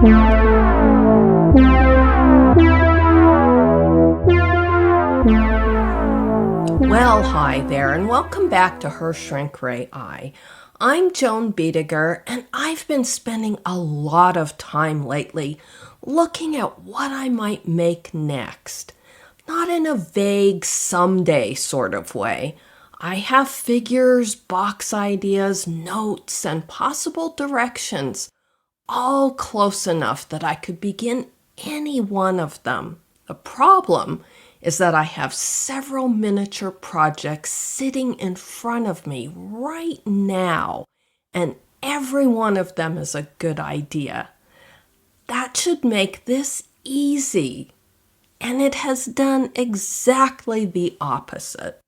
Well, hi there, and welcome back to Her Shrink Ray Eye. I'm Joan Biediger, and I've been spending a lot of time lately looking at what I might make next. Not in a vague someday sort of way. I have figures, box ideas, notes, and possible directions, all close enough that I could begin any one of them. The problem is that I have several miniature projects sitting in front of me right now, and every one of them is a good idea. That should make this easy, and it has done exactly the opposite.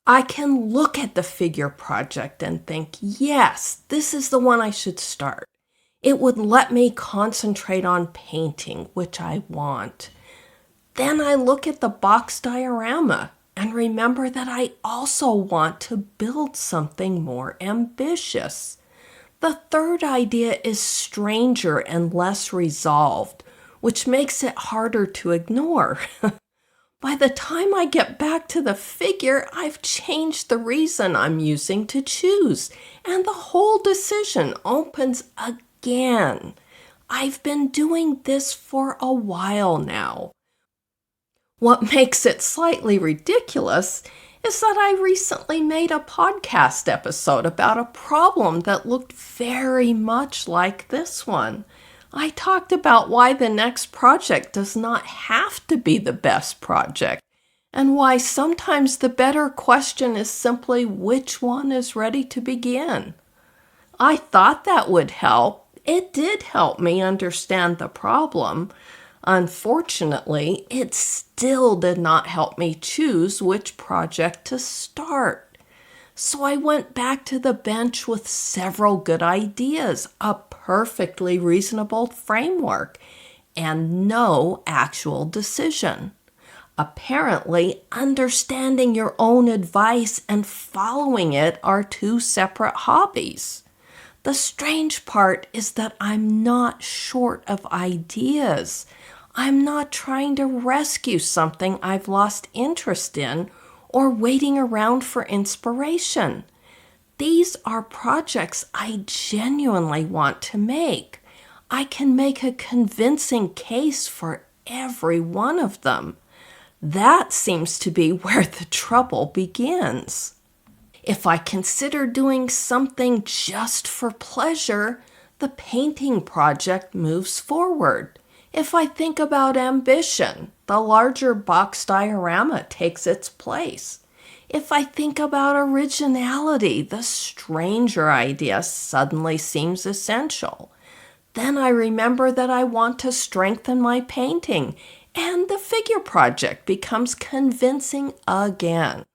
I can look at the figure project and think, yes, this is the one I should start. It would let me concentrate on painting, which I want. Then I look at the box diorama and remember that I also want to build something more ambitious. The third idea is stranger and less resolved, which makes it harder to ignore. By the time I get back to the figure, I've changed the reason I'm using to choose, and the whole decision opens again. I've been doing this for a while now. What makes it slightly ridiculous is that I recently made a podcast episode about a problem that looked very much like this one. I talked about why the next project does not have to be the best project, and why sometimes the better question is simply which one is ready to begin. I thought that would help. It did help me understand the problem. Unfortunately, it still did not help me choose which project to start. So I went back to the bench with several good ideas, a perfectly reasonable framework, and no actual decision. Apparently, understanding your own advice and following it are two separate hobbies. The strange part is that I'm not short of ideas. I'm not trying to rescue something I've lost interest in or waiting around for inspiration. These are projects I genuinely want to make. I can make a convincing case for every one of them. That seems to be where the trouble begins. If I consider doing something just for pleasure, the painting project moves forward. If I think about ambition, the larger box diorama takes its place. If I think about originality, the stranger idea suddenly seems essential. Then I remember that I want to strengthen my painting, and the figure project becomes convincing again.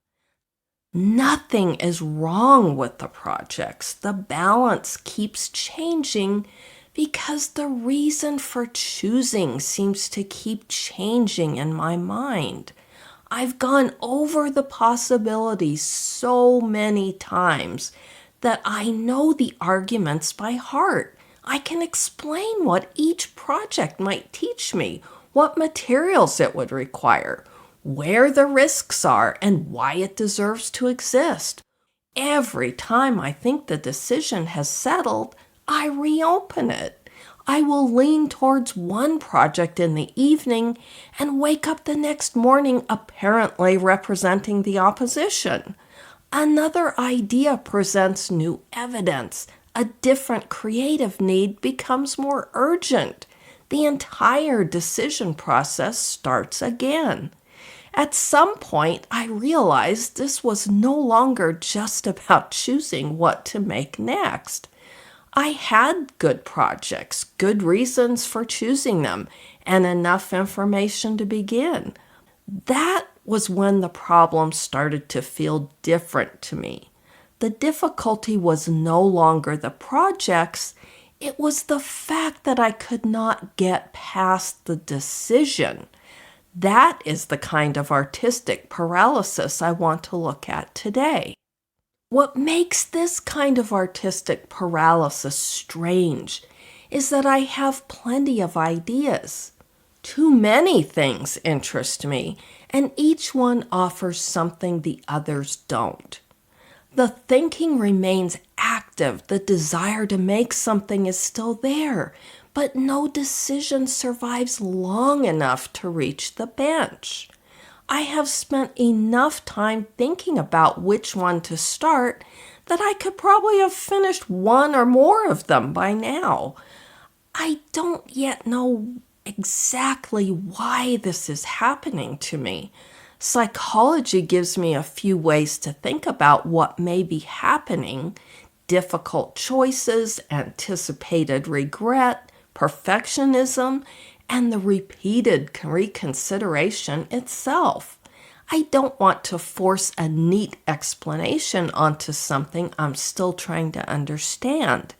Nothing is wrong with the projects. The balance keeps changing because the reason for choosing seems to keep changing in my mind. I've gone over the possibilities so many times that I know the arguments by heart. I can explain what each project might teach me, what materials it would require, where the risks are, and why it deserves to exist. Every time I think the decision has settled, I reopen it. I will lean towards one project in the evening and wake up the next morning apparently representing the opposition. Another idea presents new evidence. A different creative need becomes more urgent. The entire decision process starts again. At some point, I realized this was no longer just about choosing what to make next. I had good projects, good reasons for choosing them, and enough information to begin. That was when the problem started to feel different to me. The difficulty was no longer the projects, it was the fact that I could not get past the decision. That is the kind of artistic paralysis I want to look at today. What makes this kind of artistic paralysis strange is that I have plenty of ideas. Too many things interest me, and each one offers something the others don't. The thinking remains active. The desire to make something is still there, but no decision survives long enough to reach the bench. I have spent enough time thinking about which one to start that I could probably have finished one or more of them by now. I don't yet know exactly why this is happening to me. Psychology gives me a few ways to think about what may be happening: difficult choices, anticipated regret, perfectionism, and the repeated reconsideration itself. I don't want to force a neat explanation onto something I'm still trying to understand.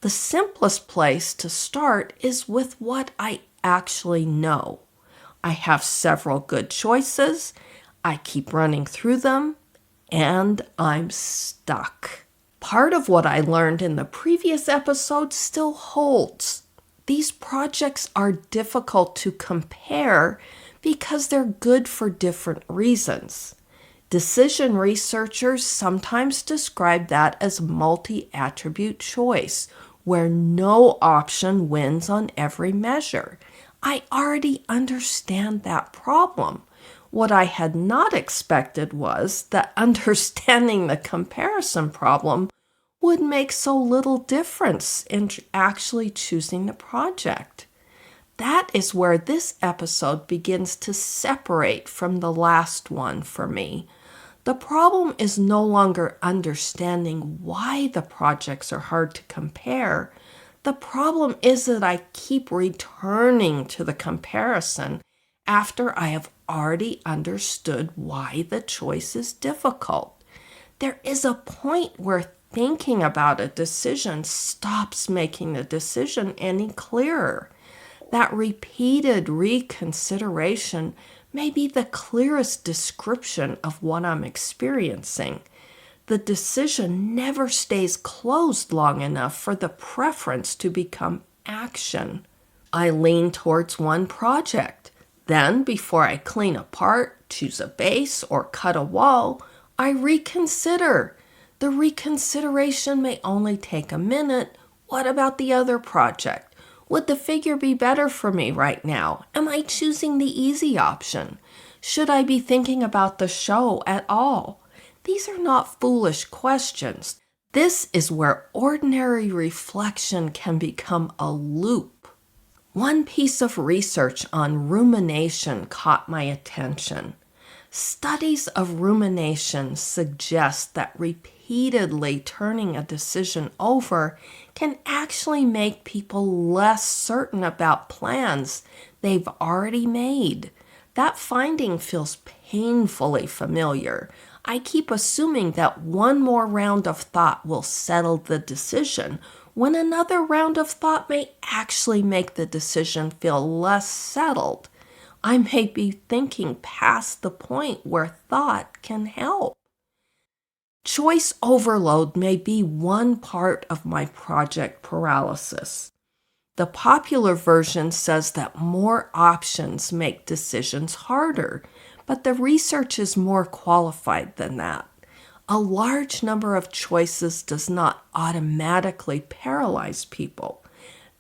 The simplest place to start is with what I actually know. I have several good choices, I keep running through them, and I'm stuck. Part of what I learned in the previous episode still holds. These projects are difficult to compare because they're good for different reasons. Decision researchers sometimes describe that as multi-attribute choice, where no option wins on every measure. I already understand that problem. What I had not expected was that understanding the comparison problem would make so little difference in actually choosing the project. That is where this episode begins to separate from the last one for me. The problem is no longer understanding why the projects are hard to compare. The problem is that I keep returning to the comparison after I have already understood why the choice is difficult. There is a point where thinking about a decision stops making the decision any clearer. That repeated reconsideration may be the clearest description of what I'm experiencing. The decision never stays closed long enough for the preference to become action. I lean towards one project. Then, before I clean a part, choose a base, or cut a wall, I reconsider. The reconsideration may only take a minute. What about the other project? Would the figure be better for me right now? Am I choosing the easy option? Should I be thinking about the show at all? These are not foolish questions. This is where ordinary reflection can become a loop. One piece of research on rumination caught my attention. Studies of rumination suggest that repeatedly turning a decision over can actually make people less certain about plans they've already made. That finding feels painfully familiar. I keep assuming that one more round of thought will settle the decision, when another round of thought may actually make the decision feel less settled. I may be thinking past the point where thought can help. Choice overload may be one part of my project paralysis. The popular version says that more options make decisions harder, but the research is more qualified than that. A large number of choices does not automatically paralyze people.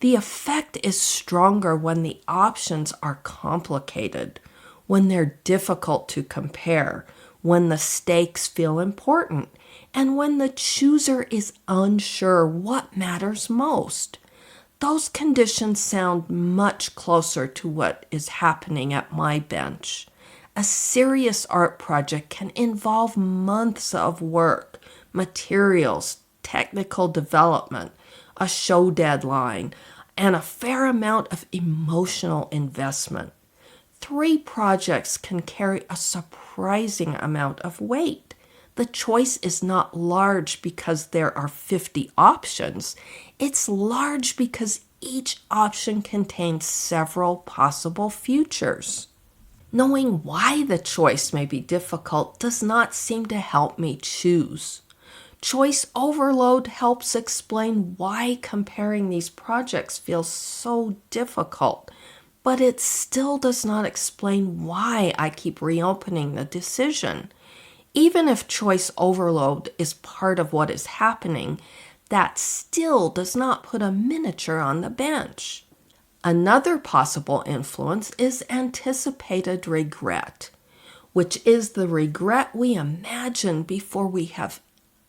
The effect is stronger when the options are complicated, when they're difficult to compare, when the stakes feel important, and when the chooser is unsure what matters most. Those conditions sound much closer to what is happening at my bench. A serious art project can involve months of work, materials, technical development, a show deadline, and a fair amount of emotional investment. 3 projects can carry a surprising amount of weight. The choice is not large because there are 50 options. It's large because each option contains several possible futures. Knowing why the choice may be difficult does not seem to help me choose. Choice overload helps explain why comparing these projects feels so difficult, but it still does not explain why I keep reopening the decision. Even if choice overload is part of what is happening, that still does not put a miniature on the bench. Another possible influence is anticipated regret, which is the regret we imagine before we have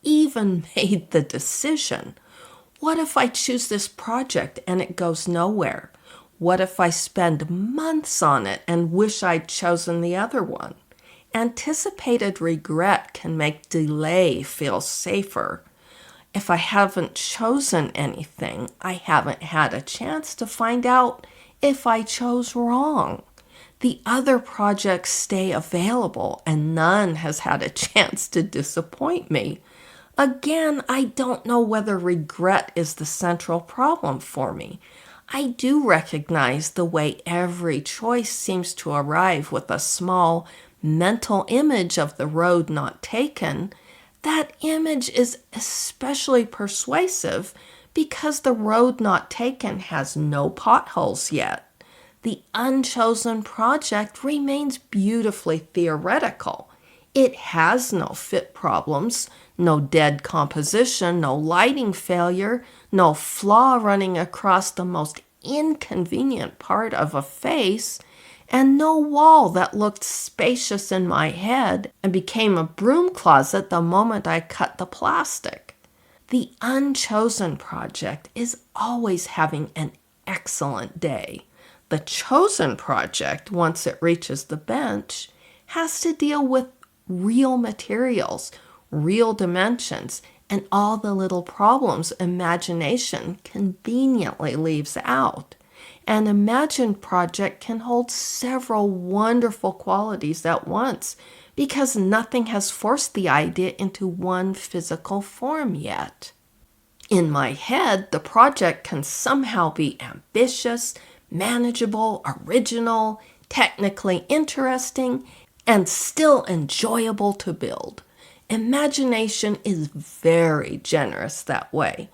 even made the decision. What if I choose this project and it goes nowhere? What if I spend months on it and wish I'd chosen the other one? Anticipated regret can make delay feel safer. If I haven't chosen anything, I haven't had a chance to find out if I chose wrong. The other projects stay available and none has had a chance to disappoint me. Again, I don't know whether regret is the central problem for me. I do recognize the way every choice seems to arrive with a small mental image of the road not taken. That image is especially persuasive because the road not taken has no potholes yet. The unchosen project remains beautifully theoretical. It has no fit problems, no dead composition, no lighting failure, no flaw running across the most inconvenient part of a face, and no wall that looked spacious in my head and became a broom closet the moment I cut the plastic. The unchosen project is always having an excellent day. The chosen project, once it reaches the bench, has to deal with real materials, real dimensions, and all the little problems imagination conveniently leaves out. An imagined project can hold several wonderful qualities at once because nothing has forced the idea into one physical form yet. In my head, the project can somehow be ambitious, manageable, original, technically interesting, and still enjoyable to build. Imagination is very generous that way.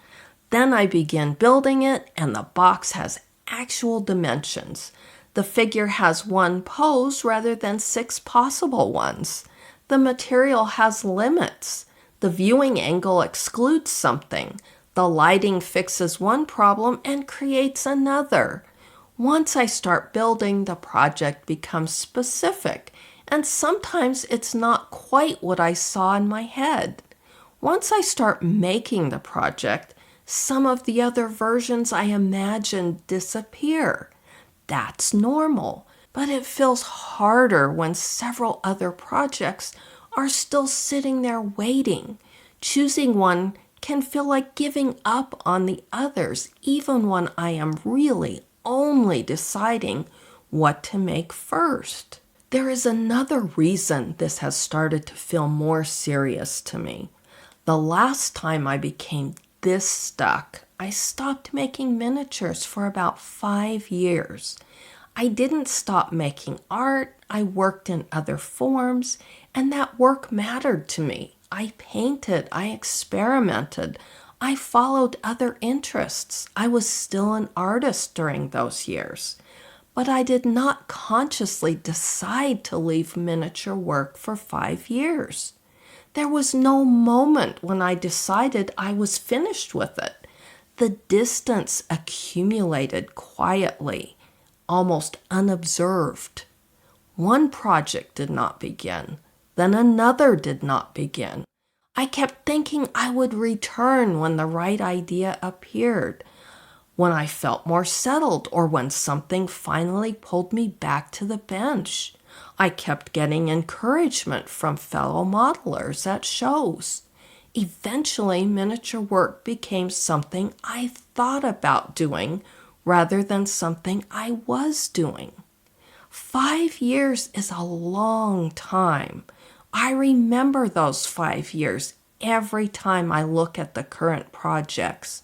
Then I begin building it, and the box has actual dimensions. The figure has one pose rather than 6 possible ones. The material has limits. The viewing angle excludes something. The lighting fixes one problem and creates another. Once I start building, the project becomes specific, and sometimes it's not quite what I saw in my head. Once I start making the project, some of the other versions I imagined disappear. That's normal, but it feels harder when several other projects are still sitting there waiting. Choosing one can feel like giving up on the others, even when I am really only deciding what to make first. There is another reason this has started to feel more serious to me. The last time I became this stuck, I stopped making miniatures for about 5 years. I didn't stop making art, I worked in other forms, and that work mattered to me. I painted, I experimented, I followed other interests. I was still an artist during those years. But I did not consciously decide to leave miniature work for 5 years. There was no moment when I decided I was finished with it. The distance accumulated quietly, almost unobserved. One project did not begin, then another did not begin. I kept thinking I would return when the right idea appeared, when I felt more settled, or when something finally pulled me back to the bench. I kept getting encouragement from fellow modelers at shows. Eventually, miniature work became something I thought about doing rather than something I was doing. 5 years is a long time. I remember those 5 years every time I look at the current projects.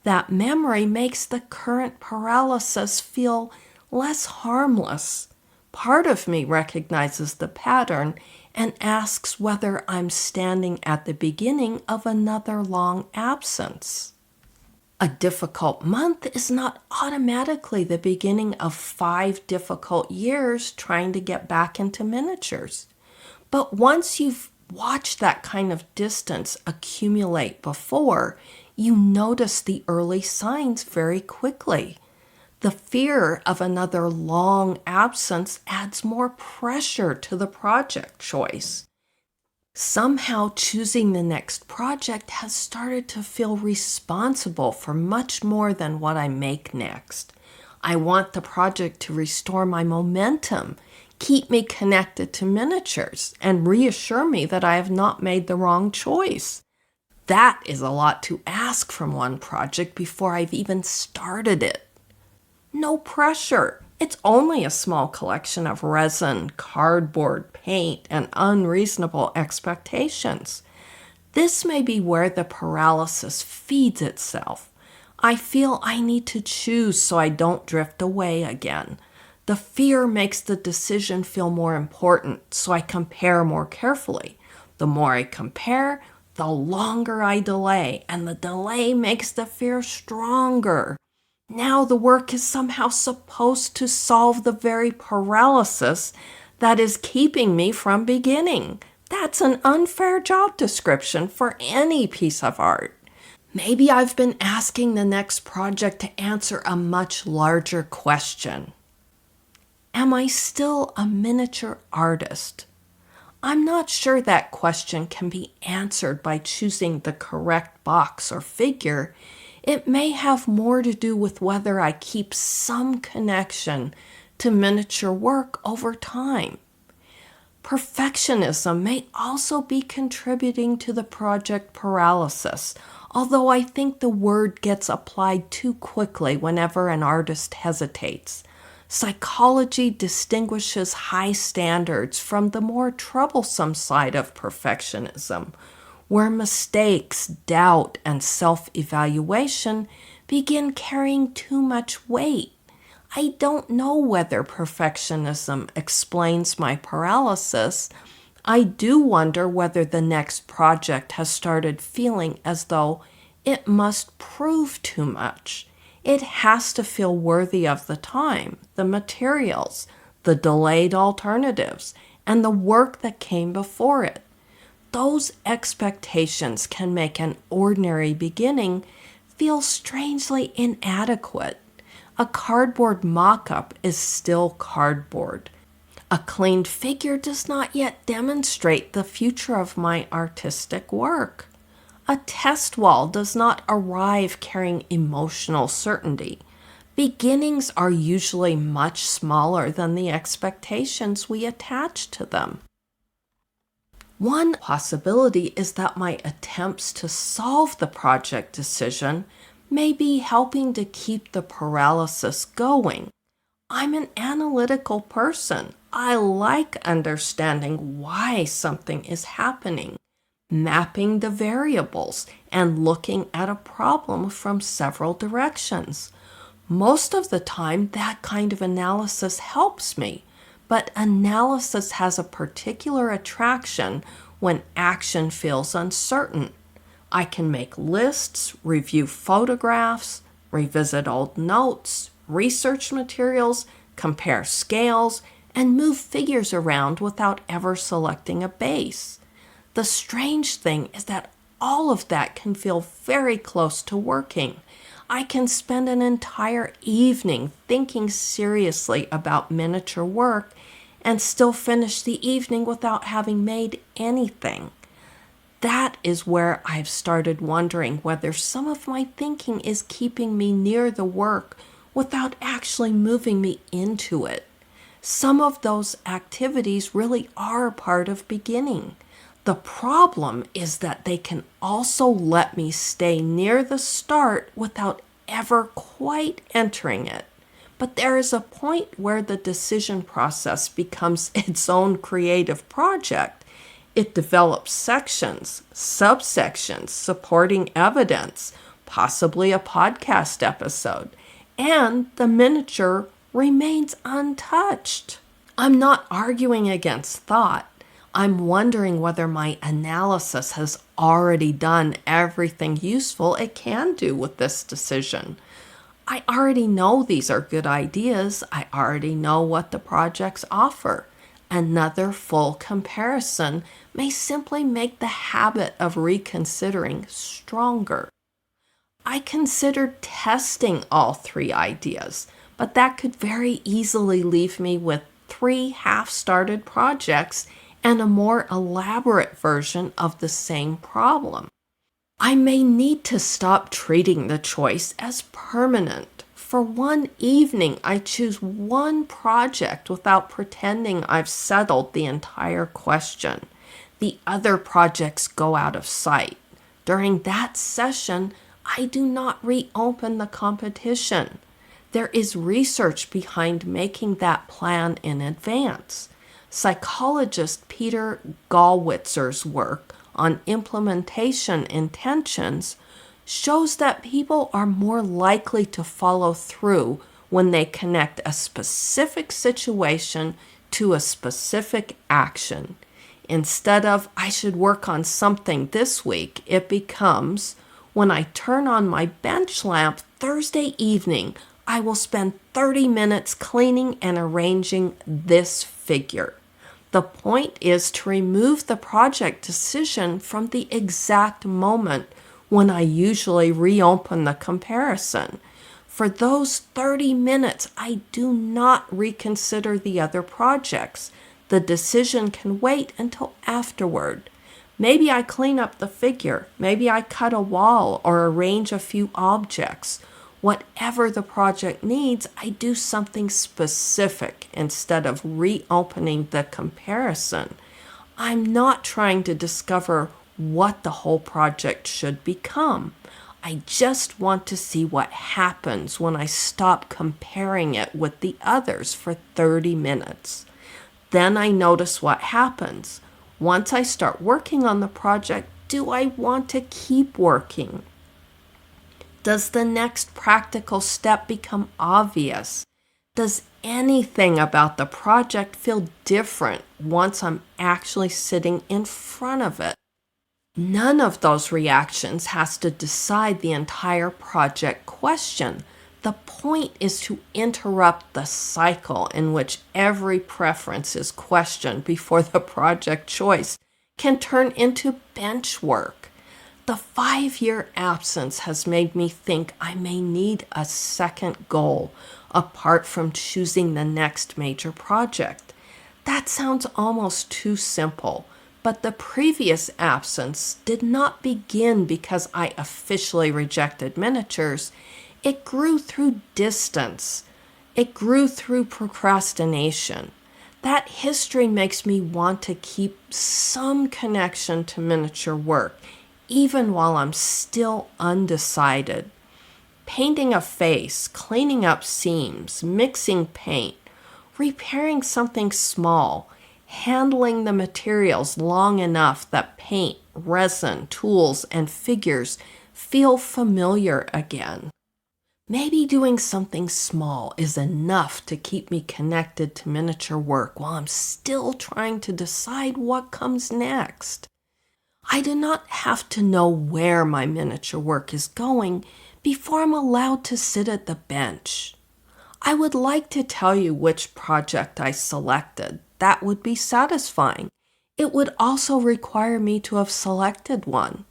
That memory makes the current paralysis feel less harmless. Part of me recognizes the pattern and asks whether I'm standing at the beginning of another long absence. A difficult month is not automatically the beginning of 5 difficult years trying to get back into miniatures. But once you've watched that kind of distance accumulate before, you notice the early signs very quickly. The fear of another long absence adds more pressure to the project choice. Somehow choosing the next project has started to feel responsible for much more than what I make next. I want the project to restore my momentum, keep me connected to miniatures, and reassure me that I have not made the wrong choice. That is a lot to ask from one project before I've even started it. No pressure. It's only a small collection of resin, cardboard, paint, and unreasonable expectations. This may be where the paralysis feeds itself. I feel I need to choose so I don't drift away again. The fear makes the decision feel more important, so I compare more carefully. The more I compare, the longer I delay, and the delay makes the fear stronger. Now the work is somehow supposed to solve the very paralysis that is keeping me from beginning. That's an unfair job description for any piece of art. Maybe I've been asking the next project to answer a much larger question. Am I still a miniature artist? I'm not sure that question can be answered by choosing the correct box or figure. It may have more to do with whether I keep some connection to miniature work over time. Perfectionism may also be contributing to the project paralysis, although I think the word gets applied too quickly whenever an artist hesitates. Psychology distinguishes high standards from the more troublesome side of perfectionism, where mistakes, doubt, and self-evaluation begin carrying too much weight. I don't know whether perfectionism explains my paralysis. I do wonder whether the next project has started feeling as though it must prove too much. It has to feel worthy of the time, the materials, the delayed alternatives, and the work that came before it. Those expectations can make an ordinary beginning feel strangely inadequate. A cardboard mock-up is still cardboard. A cleaned figure does not yet demonstrate the future of my artistic work. A test wall does not arrive carrying emotional certainty. Beginnings are usually much smaller than the expectations we attach to them. One possibility is that my attempts to solve the project decision may be helping to keep the paralysis going. I'm an analytical person. I like understanding why something is happening, mapping the variables, and looking at a problem from several directions. Most of the time, that kind of analysis helps me. But analysis has a particular attraction when action feels uncertain. I can make lists, review photographs, revisit old notes, research materials, compare scales, and move figures around without ever selecting a base. The strange thing is that all of that can feel very close to working. I can spend an entire evening thinking seriously about miniature work and still finish the evening without having made anything. That is where I've started wondering whether some of my thinking is keeping me near the work without actually moving me into it. Some of those activities really are part of beginning. The problem is that they can also let me stay near the start without ever quite entering it. But there is a point where the decision process becomes its own creative project. It develops sections, subsections, supporting evidence, possibly a podcast episode, and the miniature remains untouched. I'm not arguing against thought. I'm wondering whether my analysis has already done everything useful it can do with this decision. I already know these are good ideas. I already know what the projects offer. Another full comparison may simply make the habit of reconsidering stronger. I considered testing all three ideas, but that could very easily leave me with 3 half-started projects and a more elaborate version of the same problem. I may need to stop treating the choice as permanent. For one evening, I choose one project without pretending I've settled the entire question. The other projects go out of sight. During that session, I do not reopen the competition. There is research behind making that plan in advance. Psychologist Peter Gallwitzer's work on implementation intentions shows that people are more likely to follow through when they connect a specific situation to a specific action. Instead of, I should work on something this week, it becomes, when I turn on my bench lamp Thursday evening, I will spend 30 minutes cleaning and arranging this figure. The point is to remove the project decision from the exact moment when I usually reopen the comparison. For those 30 minutes, I do not reconsider the other projects. The decision can wait until afterward. Maybe I clean up the figure. Maybe I cut a wall or arrange a few objects. Whatever the project needs, I do something specific instead of reopening the comparison. I'm not trying to discover what the whole project should become. I just want to see what happens when I stop comparing it with the others for 30 minutes. Then I notice what happens. Once I start working on the project, do I want to keep working? Does the next practical step become obvious? Does anything about the project feel different once I'm actually sitting in front of it? None of those reactions has to decide the entire project question. The point is to interrupt the cycle in which every preference is questioned before the project choice can turn into bench work. The 5-year absence has made me think I may need a second goal apart from choosing the next major project. That sounds almost too simple, but the previous absence did not begin because I officially rejected miniatures. It grew through distance. It grew through procrastination. That history makes me want to keep some connection to miniature work, even while I'm still undecided. Painting a face, cleaning up seams, mixing paint, repairing something small, handling the materials long enough that paint, resin, tools, and figures feel familiar again. Maybe doing something small is enough to keep me connected to miniature work while I'm still trying to decide what comes next. I do not have to know where my miniature work is going before I'm allowed to sit at the bench. I would like to tell you which project I selected. That would be satisfying. It would also require me to have selected one.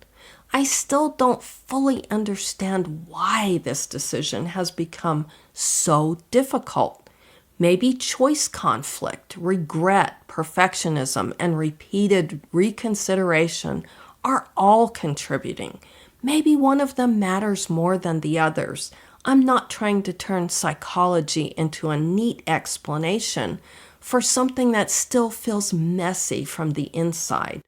I still don't fully understand why this decision has become so difficult. Maybe choice conflict, regret, perfectionism, and repeated reconsideration are all contributing. Maybe one of them matters more than the others. I'm not trying to turn psychology into a neat explanation for something that still feels messy from the inside.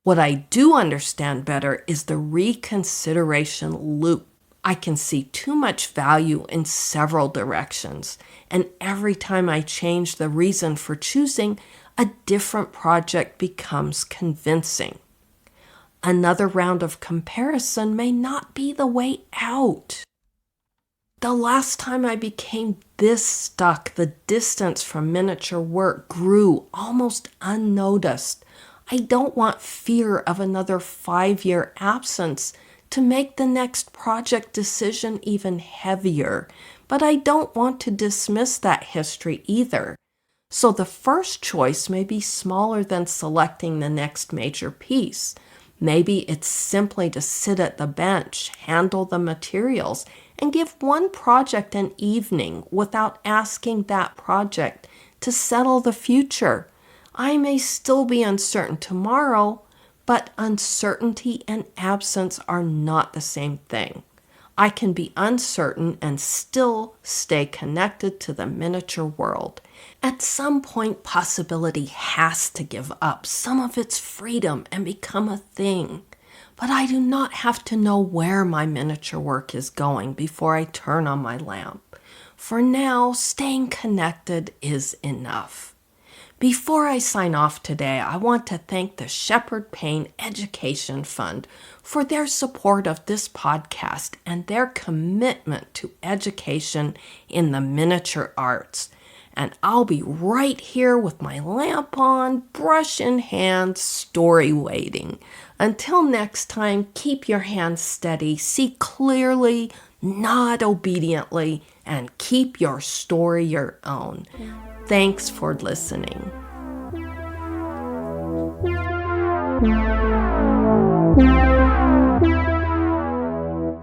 What I do understand better is the reconsideration loop. I can see too much value in several directions, and every time I change the reason for choosing, a different project becomes convincing. Another round of comparison may not be the way out. The last time I became this stuck, the distance from miniature work grew almost unnoticed. I don't want fear of another 5-year absence to make the next project decision even heavier, but I don't want to dismiss that history either. So the first choice may be smaller than selecting the next major piece. Maybe it's simply to sit at the bench, handle the materials, and give one project an evening without asking that project to settle the future. I may still be uncertain tomorrow, but uncertainty and absence are not the same thing. I can be uncertain and still stay connected to the miniature world. At some point, possibility has to give up some of its freedom and become a thing. But I do not have to know where my miniature work is going before I turn on my lamp. For now, staying connected is enough. Before I sign off today, I want to thank the Shepherd Payne Education Fund for their support of this podcast and their commitment to education in the miniature arts. And I'll be right here with my lamp on, brush in hand, story waiting. Until next time, keep your hands steady, see clearly, nod obediently, and keep your story your own. Thanks for listening. Thank you.